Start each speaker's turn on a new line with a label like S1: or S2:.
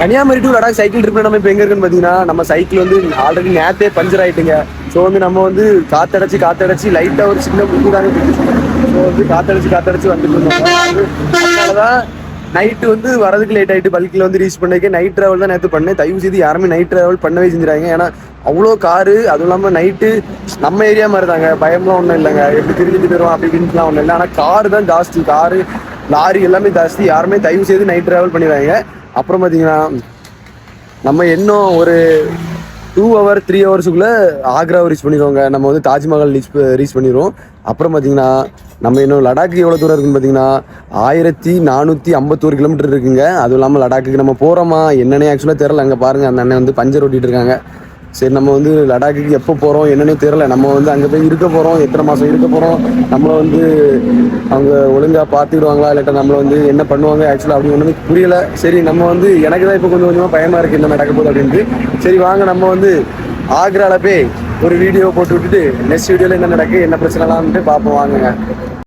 S1: Kanyakumari to Ladakh cycle ட்ரிப்ல நம்ம இப்போ எங்க இருக்குன்னு பாத்தீங்கன்னா, நம்ம சைக்கிள் வந்து ஆல்ரெடி நேத்தே பஞ்சர் ஆயிட்டுங்க. ஸோ வந்து நம்ம வந்து காத்தடைச்சு லைட்டா ஒரு சின்ன முட்டு தாங்க போயிடுச்சு. ஸோ வந்து காத்தடைச்சு வந்துட்டு இருந்தோம். அதனாலதான் நைட்டு வந்து வரதுக்கு லேட் ஆயிட்டு பல்கில் வந்து ரீச் பண்ணிக்க நைட் டிராவல் தான் நேற்று பண்ணேன். தயவு செய்து யாருமே நைட் டிராவல் பண்ணவே செஞ்சுறாங்க. ஏன்னா அவ்வளோ காரு, அதுவும் இல்லாமல் நைட்டு நம்ம ஏரியா மாதிரி தாங்க, பயம்லாம் ஒன்றும் இல்லைங்க. எப்படி திரும்பிட்டு தருவோம் அப்படி இப்படின்ட்டுலாம் ஒன்றும் இல்லை. ஆனால் காரு தான் ஜாஸ்தி, காரு லாரி எல்லாமே ஜாஸ்தி. யாருமே தயவு செய்து நைட் டிராவல் பண்ணிடுறாங்க. அப்புறம் பார்த்தீங்கன்னா நம்ம இன்னும் ஒரு 2 hour 3 hours ஆக்ரா ரீச் பண்ணிடுவோங்க. நம்ம வந்து தாஜ்மஹால் ரீச் பண்ணிடுவோம். அப்புறம் பார்த்தீங்கன்னா நம்ம இன்னும் லடாக்கு எவ்வளோ தூரம் இருக்குன்னு பார்த்தீங்கன்னா 1451 கிலோமீட்டர் இருக்குங்க. அதுவும் இல்லாமல் லடாக்குக்கு நம்ம போகிறோமா என்னன்னே ஆக்சுவலாக தெரில. அங்கே பாருங்கள், அந்த அண்ணன் வந்து பஞ்சர் ஓட்டிகிட்டு இருக்காங்க. சரி, நம்ம வந்து லடாக்குக்கு எப்போ போகிறோம் என்னன்னே தெரில. நம்ம வந்து அங்கே போய் இருக்க போகிறோம், எத்தனை மாதம் இருக்க போகிறோம், நம்மளை வந்து அவங்க ஒழுங்காக பார்த்துக்கிடுவாங்களா இல்லாட்டா நம்மளை வந்து என்ன பண்ணுவாங்க ஆக்சுவலாக அப்படி ஒன்றுமே புரியலை. சரி, நம்ம வந்து எனக்கு தான் இப்போ கொஞ்சம் கொஞ்சமாக பயமாக இருக்குது என்ன நடக்க போகுது அப்படின்ட்டு. சரி வாங்க, நம்ம வந்து ஆக்ராவில் போய் ஒரு வீடியோ போட்டு விட்டுட்டு நெக்ஸ்ட் வீடியோவில் என்ன நடக்குது என்ன பிரச்சனைலாம்ட்டு பார்ப்போம் வாங்குங்க.